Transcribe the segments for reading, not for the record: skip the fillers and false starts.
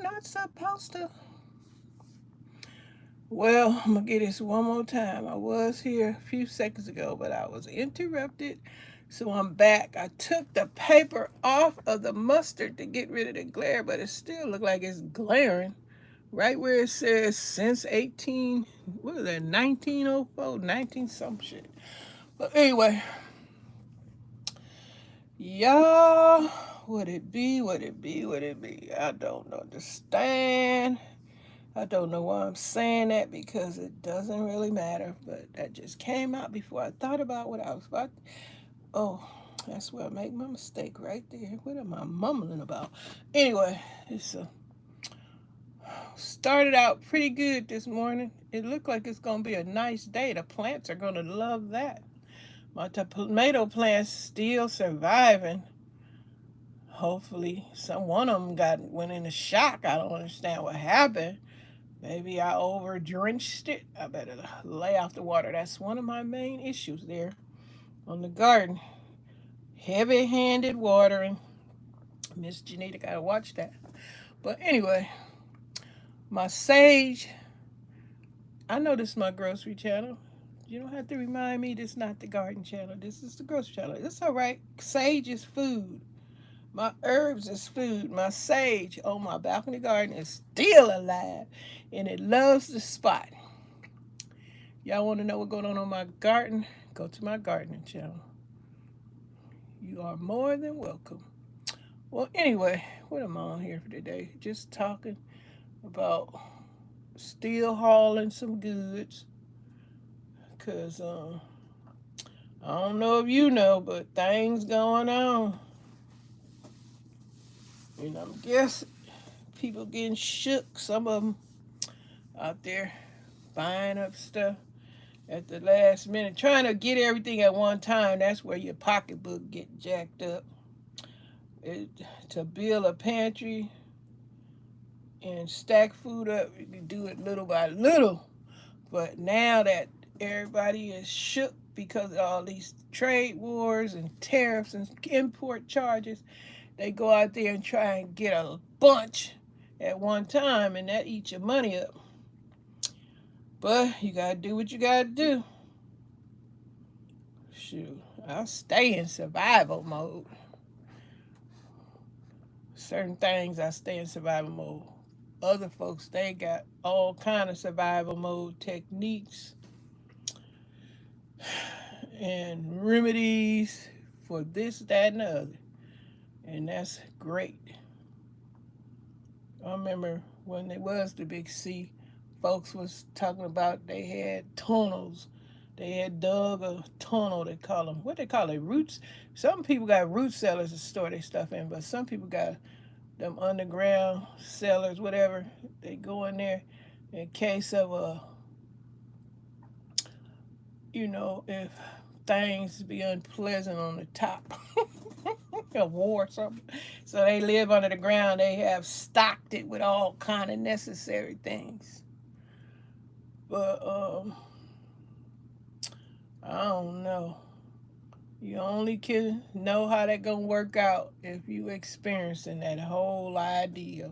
not supposed to. Well, I'm going to get this one more time. I was here a few seconds ago, but I was interrupted. So I'm back. I took the paper off of the mustard to get rid of the glare, but it still looked like it's glaring. Right where it says since 18, what is that, 1904, 19 some shit. But anyway, y'all, would it be, would it be, would it be? I don't understand. I don't know why I'm saying that because it doesn't really matter, but that just came out before I thought about what I was about. Oh, that's where I make my mistake right there. What am I mumbling about? Anyway, it's started out pretty good this morning. It looked like it's going to be a nice day. The plants are going to love that. My tomato plant's still surviving. Hopefully, some one of them went into shock. I don't understand what happened. Maybe I over drenched it. I better lay off the water. That's one of my main issues there on the garden. Heavy handed watering. Miss Janita gotta watch that. But anyway, my sage. I know this is my grocery channel. You don't have to remind me this is not the garden channel. This is the grocery channel. It's all right. Sage is food. My herbs is food. My sage on my balcony garden is still alive. And it loves the spot. Y'all want to know what's going on my garden? Go to my gardening channel. You are more than welcome. Well, anyway, what am I on here for today? Just talking about still hauling some goods. Because I don't know if you know, but things going on. And I'm guessing people getting shook. Some of them out there buying up stuff at the last minute, trying to get everything at one time. That's where your pocketbook get jacked up. To build a pantry and stack food up, you can do it little by little. But now that everybody is shook because of all these trade wars and tariffs and import charges, they go out there and try and get a bunch at one time, and that eats your money up. But you gotta do what you gotta do. Shoot, I'll stay in survival mode. Certain things I stay in survival mode. Other folks, they got all kind of survival mode techniques and remedies for this, that, and the other. And that's great. I remember when there was the big C, folks was talking about they had tunnels. They had dug a tunnel, they call them. What they call it? Roots. Some people got root cellars to store their stuff in, but some people got them underground cellars, whatever. They go in there in case of if things be unpleasant on the top. A war or something. So they live under the ground. They have stocked it with all kind of necessary things. But I don't know. You only can know how that gonna work out if you experiencing that whole idea.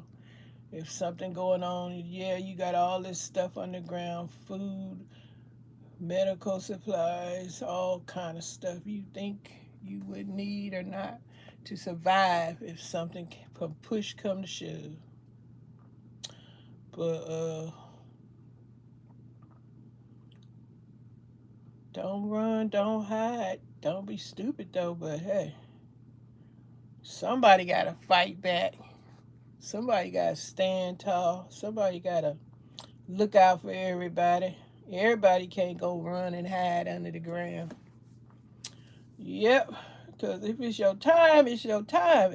If something going on, yeah, you got all this stuff underground, food, medical supplies, all kind of stuff you think you would need or not to survive if something from push come to shove. But don't run, don't hide, don't be stupid though. But hey, somebody gotta fight back. Somebody gotta stand tall. Somebody gotta look out for everybody. Everybody can't go run and hide under the ground. Yep, because if it's your time, it's your time.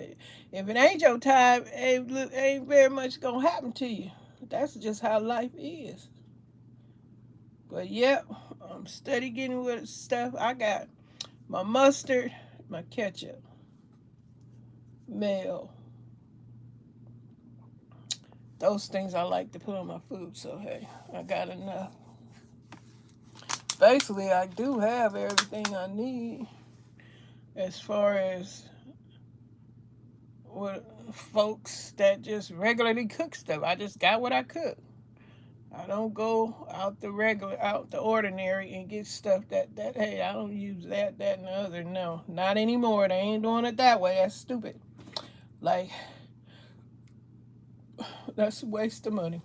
If it ain't your time, ain't very much gonna happen to you. That's just how life is. But yep, I'm steady getting with stuff. I got my mustard, my ketchup, mayo. Those things I like to put on my food. So hey, I got enough. Basically, I do have everything I need as far as with folks that just regularly cook stuff. I just got what I cook. I don't go out the ordinary and get stuff that hey, I don't use that and the other. No, not anymore. They ain't doing it that way. That's stupid. Like, that's a waste of money.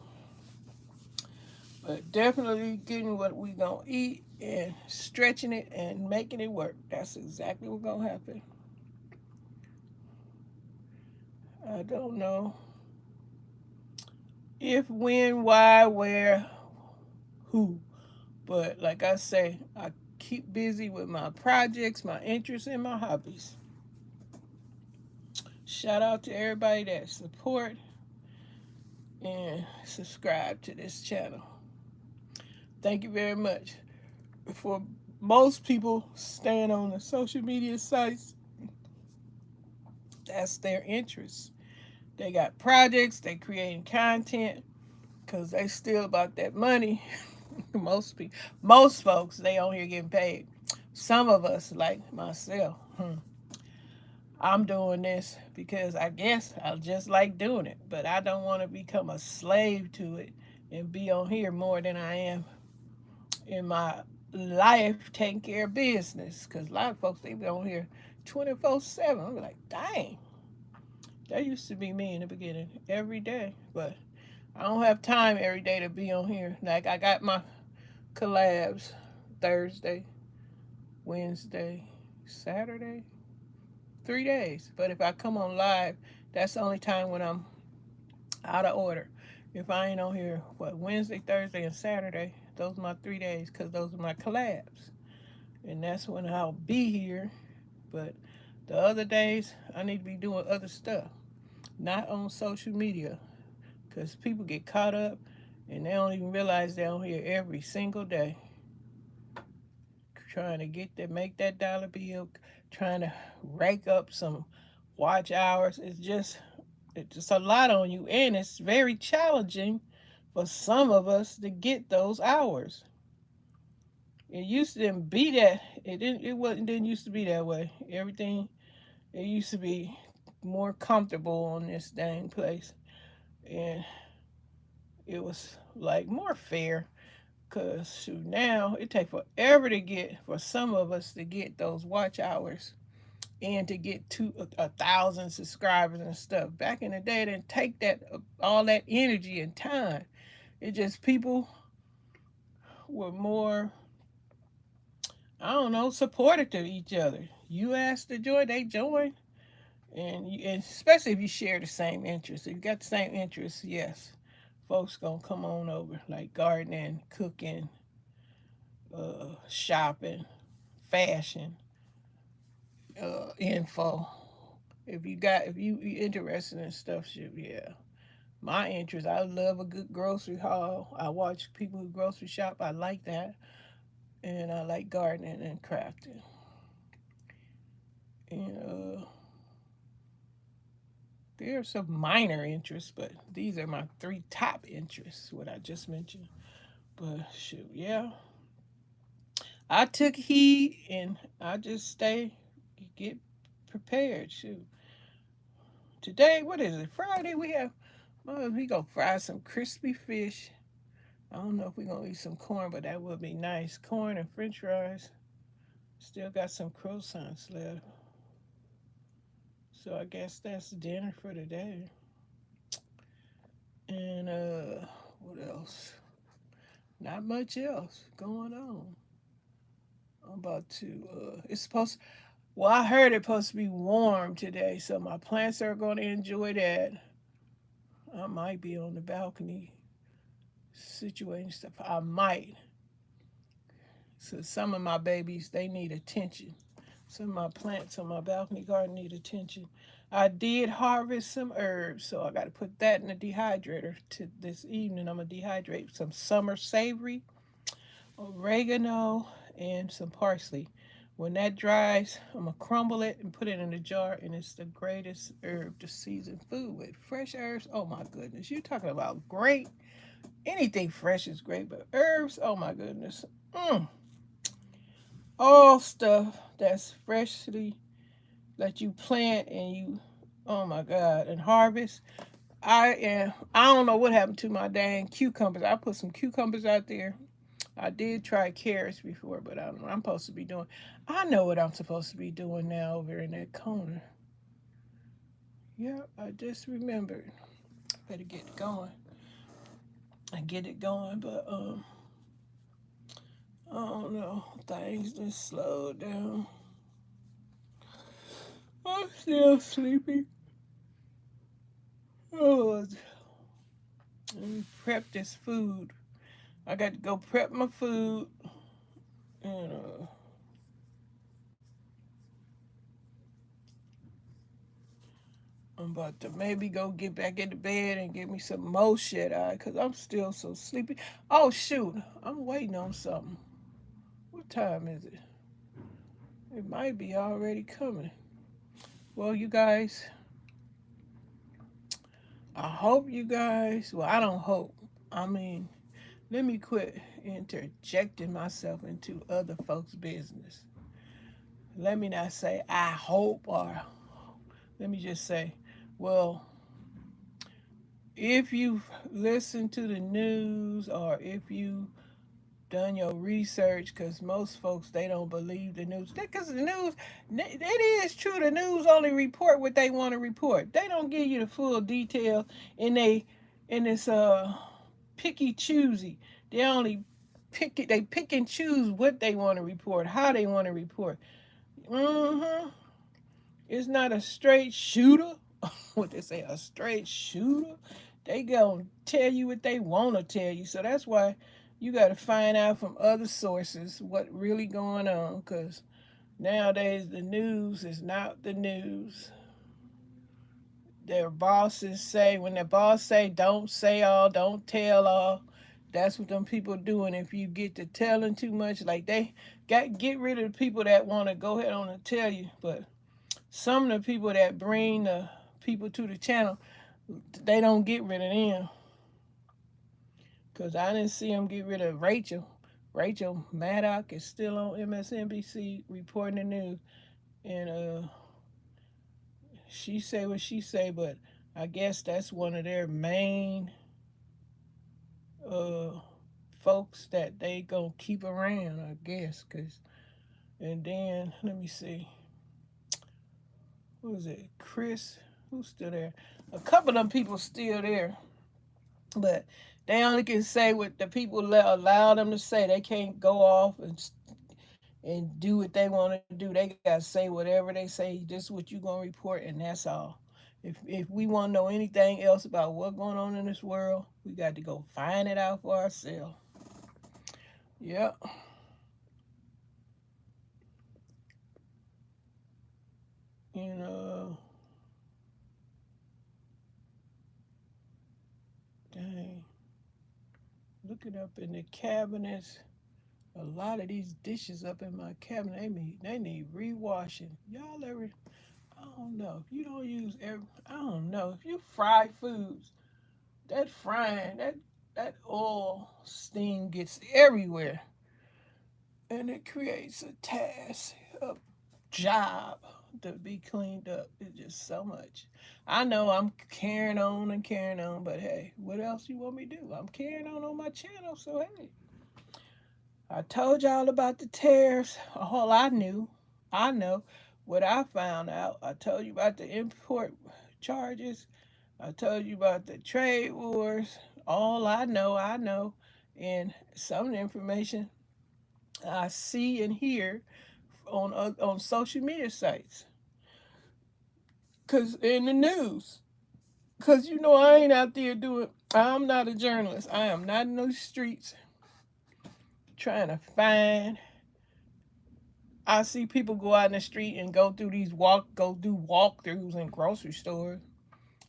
But definitely getting what we gonna eat and stretching it and making it work. That's exactly what's gonna happen. I don't know if, when, why, where, who. But like I say, I keep busy with my projects, my interests, and my hobbies. Shout out to everybody that support and subscribe to this channel. Thank you very much. For most people staying on the social media sites, that's their interest. They got projects, they creating content because they still about that money. Most folks, they on here getting paid. Some of us, like myself, I'm doing this because I guess I just like doing it, but I don't want to become a slave to it and be on here more than I am in my life taking care of business. Because a lot of folks, they be on here 24/7. I'm like, dang, that used to be me in the beginning, every day. But I don't have time every day to be on here. Like, I got my collabs Thursday, Wednesday, Saturday, 3 days. But if I come on live, that's the only time when I'm out of order. If I ain't on here, Wednesday, Thursday, and Saturday, those are my 3 days because those are my collabs. And that's when I'll be here. But the other days, I need to be doing other stuff, not on social media, because people get caught up and they don't even realize they're on here every single day trying to make that dollar bill, trying to rake up some watch hours. It's a lot on you, and it's very challenging for some of us to get those hours. It used to didn't be that. Didn't used to be that way. Everything, it used to be more comfortable on this dang place, and it was like more fair. Cause shoot, now it takes forever for some of us to get those watch hours and to get to 1,000 subscribers and stuff. Back in the day, it didn't take that all that energy and time. It just people were more, I don't know, supportive to each other. You asked to join, they join, and especially if you share the same interests. If you got the same interests, yes, folks gonna come on over, like gardening, cooking, shopping, fashion, info. If you interested in stuff, shit, yeah. My interest, I love a good grocery haul. I watch people who grocery shop. I like that, and I like gardening and crafting. And there are some minor interests, but these are my three top interests. What I just mentioned. But shoot, yeah, I took heed, and I just get prepared. Shoot, today, what is it? Friday. We gonna fry some crispy fish. I don't know if we're gonna eat some corn, but that would be nice. Corn and French fries. Still got some croissants left. So I guess that's dinner for today. And what else? Not much else going on. I'm about to it's supposed well, I heard it's supposed to be warm today, so my plants are gonna enjoy that. I might be on the balcony situating stuff. I might. So some of my babies, they need attention. Some of my plants on my balcony garden need attention. I did harvest some herbs, so I got to put that in the dehydrator this evening. I'm going to dehydrate some summer savory, oregano, and some parsley. When that dries, I'm going to crumble it and put it in a jar, and it's the greatest herb to season food with. Fresh herbs, oh my goodness. You're talking about great. Anything fresh is great, but herbs, oh my goodness. All stuff that's freshly that you plant and you Oh my God. And harvest. I don't know what happened to my dang cucumbers. I put some cucumbers out there. I did try carrots before, but I don't know what I'm supposed to be doing. I know what I'm supposed to be doing now over in that corner. Yeah, I just remembered. Better get it going. I get it going, but I don't know. Things just slowed down. I'm still sleepy. Oh, let me prep this food. I got to go prep my food. And I'm about to maybe go get back into bed and get me some more shit eye because I'm still so sleepy. Oh, shoot. I'm waiting on something. What time is it? It might be already coming. Well, you guys, I hope you guys, well, I don't hope. I mean, let me quit interjecting myself into other folks' business. Let me not say I hope, or let me just say, well, if you've listened to the news or if you done your research, because most folks they don't believe the news, because the news, it is true, the news only report what they want to report. They don't give you the full detail, and this picky choosy. They only pick and choose what they want to report, how they want to report. Mm-hmm. It's not a straight shooter. What they say, a straight shooter. They gonna tell you what they want to tell you. So that's why you got to find out from other sources what really going on. Because nowadays the news is not the news. Their bosses say, when their boss say don't say all, don't tell all. That's what them people doing. If you get to telling too much, like they got get rid of the people that want to go ahead on and tell you. But some of the people that bring the people to the channel, they don't get rid of them. Because I didn't see them get rid of Rachel. Rachel Maddox is still on MSNBC reporting the news. And she say what she say, but I guess that's one of their main uh, folks that they gonna keep around, I guess. Cause, and then, let me see. Who was it? Chris? Who's still there? A couple of them people still there. But they only can say what the people allow them to say. They can't go off and do what they want to do. They gotta say whatever they say. This is what you gonna report, and that's all. If we want to know anything else about what's going on in this world, we got to go find it out for ourselves. Yep. You know, dang. Looking up in the cabinets, a lot of these dishes up in my cabinet, they need rewashing. Y'all ever? I don't know. If you don't use I don't know. If you fry foods, that frying, that oil steam gets everywhere, and it creates a task, a job to be cleaned up. It's just so much. I know I'm carrying on and carrying on, but hey, what else you want me to do? I'm carrying on my channel, so hey, I told y'all about the tariffs. All I knew, I know what I found out. I told you about the import charges. I told you about the trade wars. All I know, I know. And some of the information I see and hear on social media sites. Cause in the news. Cause you know I ain't out there doing. I'm not a journalist. I am not in those streets trying to find. I see people go out in the street and go do walkthroughs in grocery stores.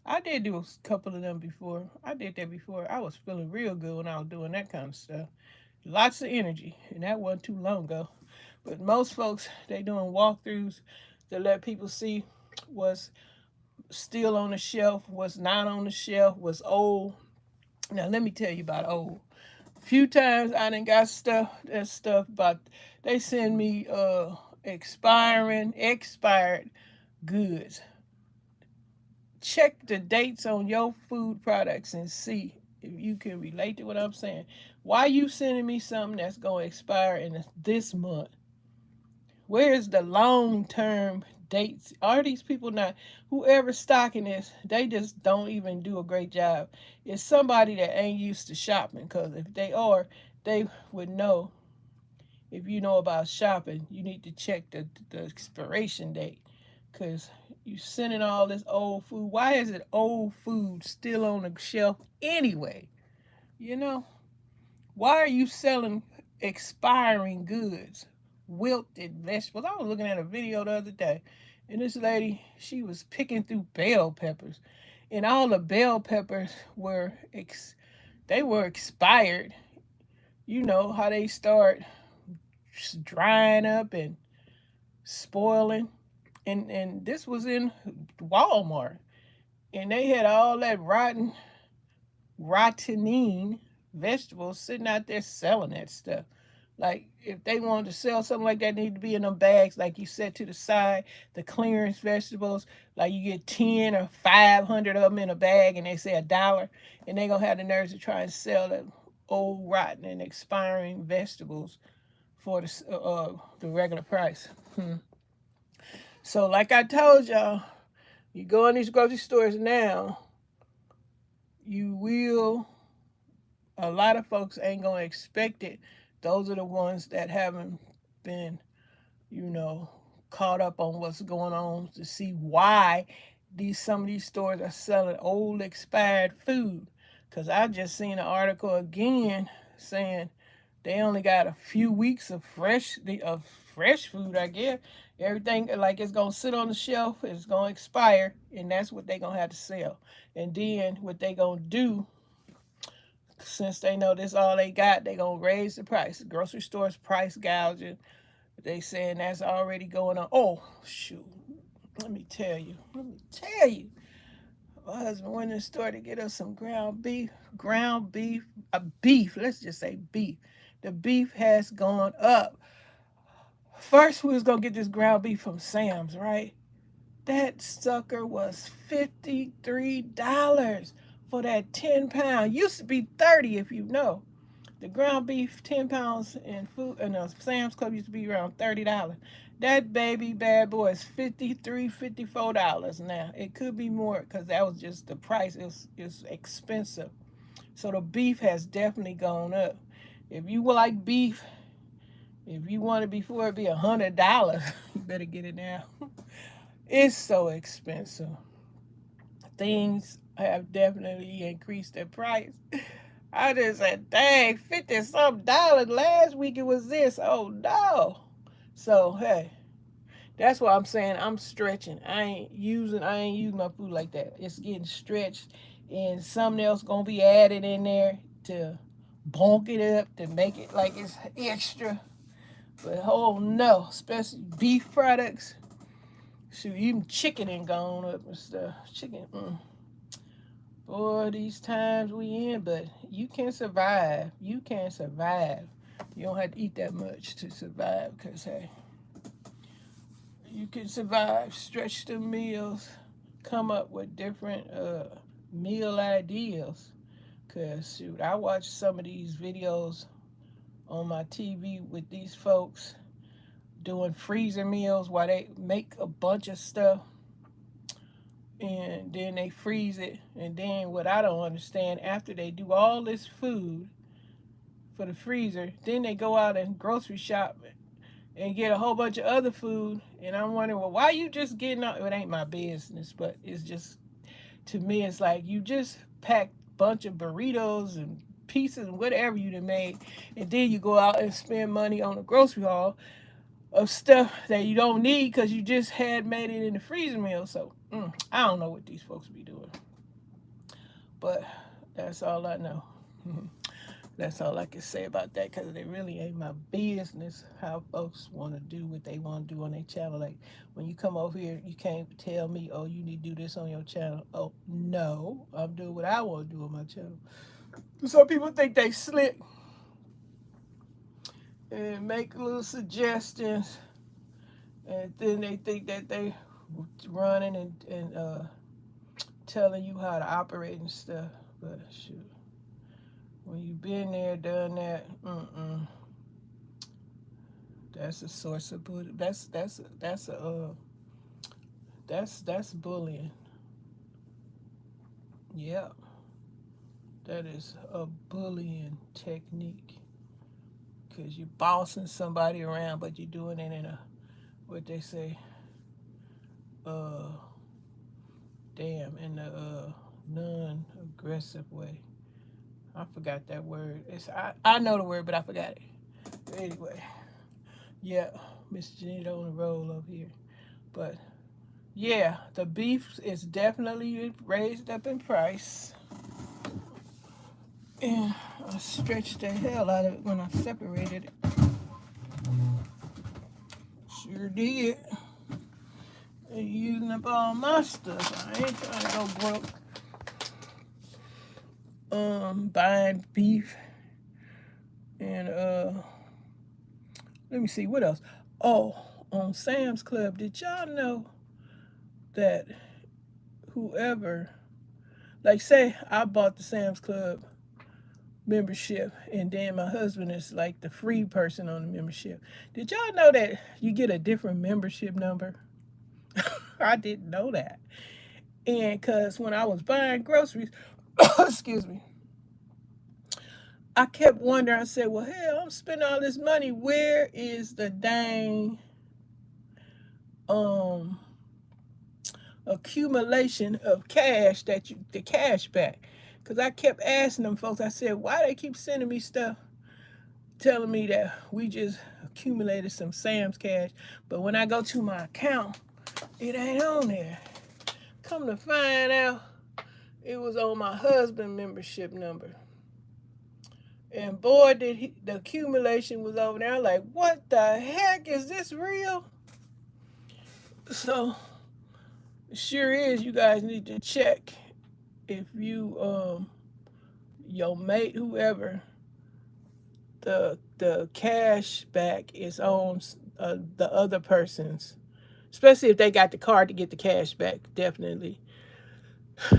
I did do a couple of them before. I did that before. I was feeling real good when I was doing that kind of stuff. Lots of energy, and that wasn't too long ago. But most folks, they doing walkthroughs to let people see what's still on the shelf, what's not on the shelf, what's old. Now let me tell you about old. A few times I done got stuff about they send me expired goods. check the dates on your food products and see if you can relate to what I'm saying. Why you sending me something that's going to expire in this month? Where is the long term dates? Are these people not, whoever's stocking this, they just don't even do a great job. It's somebody that ain't used to shopping, because if they are, they would know. If you know about shopping, you need to check the expiration date, because you sending all this old food. Why is it old food still on the shelf anyway? You know, why are you selling expiring goods, wilted vegetables? I was looking at a video the other day, and this lady, she was picking through bell peppers, and all the bell peppers were they were expired. You know how they start drying up and spoiling, and this was in Walmart, and they had all that rottenine vegetables sitting out there selling that stuff. Like, if they wanted to sell something like that, they need to be in them bags, like you said, to the side, the clearance vegetables. Like, you get 10 or 500 of them in a bag, and they say $1, and they gonna have the nerves to try and sell the old, rotten, and expiring vegetables for the regular price. So, like I told y'all, you go in these grocery stores now, you will, a lot of folks ain't gonna expect it. Those are the ones that haven't been, you know, caught up on what's going on to see why some of these stores are selling old expired food. Cause I just seen an article again saying they only got a few weeks of fresh food, I guess. Everything, like, it's gonna sit on the shelf, it's gonna expire, and that's what they gonna have to sell. And then what they gonna do, since they know this all they got, they gonna raise the price. The grocery stores price gouging. They saying that's already going on. Oh shoot! Let me tell you. My husband went in the store to get us some ground beef, beef. Let's just say beef. The beef has gone up. First, we was gonna get this ground beef from Sam's, right? That sucker was $53 for that 10 pound. Used to be 30, if you know. The ground beef 10 pounds in food and Sam's Club used to be around $30. That baby bad boy is $53, $54 now. It could be more because that was just the price. It's expensive. So the beef has definitely gone up. If you like beef, if you want it before it be $100, you better get it now. It's so expensive. Things have definitely increased their price. I just said, dang, 50 some dollars. Last week it was this. Oh no. So hey, that's why I'm saying I'm stretching. I ain't using my food like that. It's getting stretched, and something else gonna be added in there to bulk it up, to make it like it's extra. But oh no, especially beef products. Shoot, even chicken ain't gone up and stuff. Chicken, boy, these times we in, but you can survive. You can survive. You don't have to eat that much to survive, because hey, you can survive. Stretch the meals, come up with different meal ideas. Because shoot, I watch some of these videos on my TV with these folks doing freezer meals while they make a bunch of stuff, and then they freeze it. And then what I don't understand, after they do all this food for the freezer, then they go out and grocery shop and get a whole bunch of other food. And I'm wondering, well, why you just getting out? It ain't my business, but it's just, to me, it's like you just pack a bunch of burritos and pieces and whatever you done made, and then you go out and spend money on a grocery haul of stuff that you don't need because you just had made it in the freezer meal. So I don't know what these folks be doing, but that's all I know. That's all I can say about that, because it really ain't my business how folks want to do what they want to do on their channel. Like, when you come over here, you can't tell me, oh, you need to do this on your channel. Oh, no, I'm doing what I want to do on my channel. Some people think they slick and make little suggestions, and then they think that they running and telling you how to operate and stuff. But shoot, when you been there, done that, that's a source of bullying. That's bullying. Yeah, that is a bullying technique. Cause you're bossing somebody around, but you're doing it in a, what they say, uh, in a non-aggressive way. I forgot that word. I know the word, but I forgot it. But anyway, yeah, Miss Janita on the roll over here. But yeah, the beef is definitely raised up in price. And I stretched the hell out of it when I separated it. Sure did. They're using up all my stuff. I ain't trying to go broke. Buying beef and let me see what else. Oh, on Sam's Club, did y'all know that whoever, like, say I bought the Sam's Club membership and then my husband is like the free person on the membership. Did y'all know that you get a different membership number? I didn't know that. And because when I was buying groceries, excuse me, I kept wondering, I said, well, hell, I'm spending all this money. Where is the dang um accumulation of cash the cash back? Because I kept asking them folks, I said, why they keep sending me stuff telling me that we just accumulated some Sam's cash, but when I go to my account, it ain't on there. Come to find out, it was on my husband membership number. And boy, the accumulation was over there. I'm like, what the heck? Is this real? So, sure is, you guys need to check if your mate, whoever, the cash back is on the other person's, especially if they got the card to get the cash back. Definitely,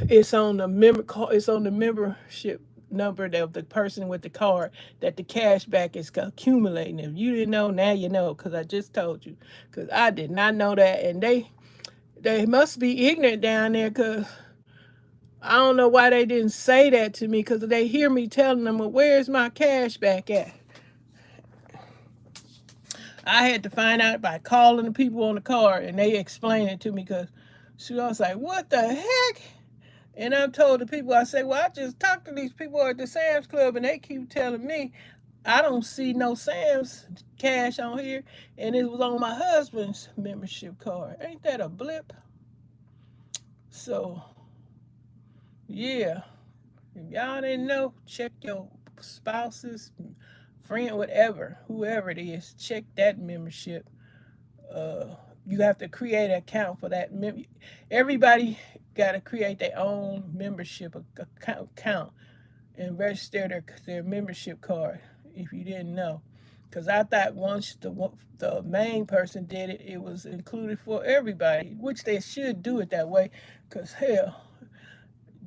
it's on the membership number of the person with the card that the cash back is accumulating. If you didn't know, now you know, because I just told you. Because I did not know that, and they must be ignorant down there, because I don't know why they didn't say that to me, because they hear me telling them, well, where's my cash back at? I had to find out by calling the people on the card, and they explained it to me, because she was like, what the heck? And I've told the people, I say, well, I just talked to these people at the Sam's Club, and they keep telling me I don't see no Sam's cash on here, and it was on my husband's membership card. Ain't that a blip? So, yeah, if y'all didn't know, check your spouse's friend, whatever, whoever it is, check that membership. You have to create an account for that. Everybody got to create their own membership account and register their membership card. If you didn't know, because I thought once the main person did it, it was included for everybody, which they should do it that way. Because hell,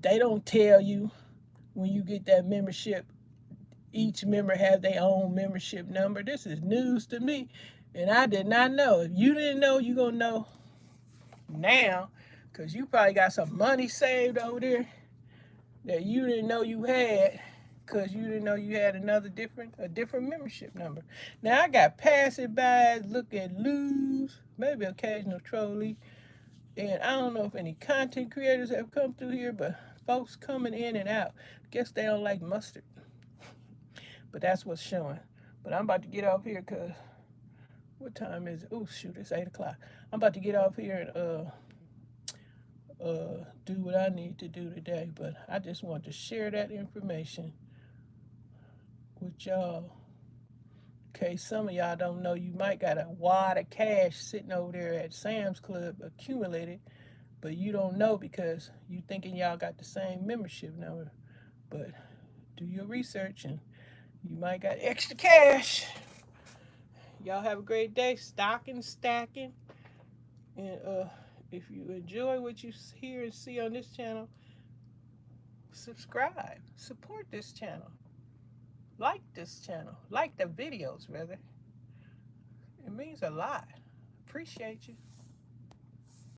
they don't tell you when you get that membership. Each member have their own membership number. This is news to me, and I did not know. If you didn't know, you gonna know now, because you probably got some money saved over there that you didn't know you had, because you didn't know you had a different membership number. Now I got passerbys, look at lose, maybe occasional trolley, and I don't know if any content creators have come through here, but folks coming in and out. Guess they don't like mustard, but that's what's showing. But I'm about to get off here, because what time is it? Oh shoot, it's 8 o'clock. I'm about to get off here and do what I need to do today. But I just want to share that information with y'all. In case some of y'all don't know, you might got a wad of cash sitting over there at Sam's Club accumulated, but you don't know because you thinking y'all got the same membership number. But do your research and you might got extra cash. Y'all have a great day. Stocking, stacking, and If you enjoy what you hear and see on this channel, subscribe, support this channel, like this channel, like the videos rather. It means a lot. Appreciate you.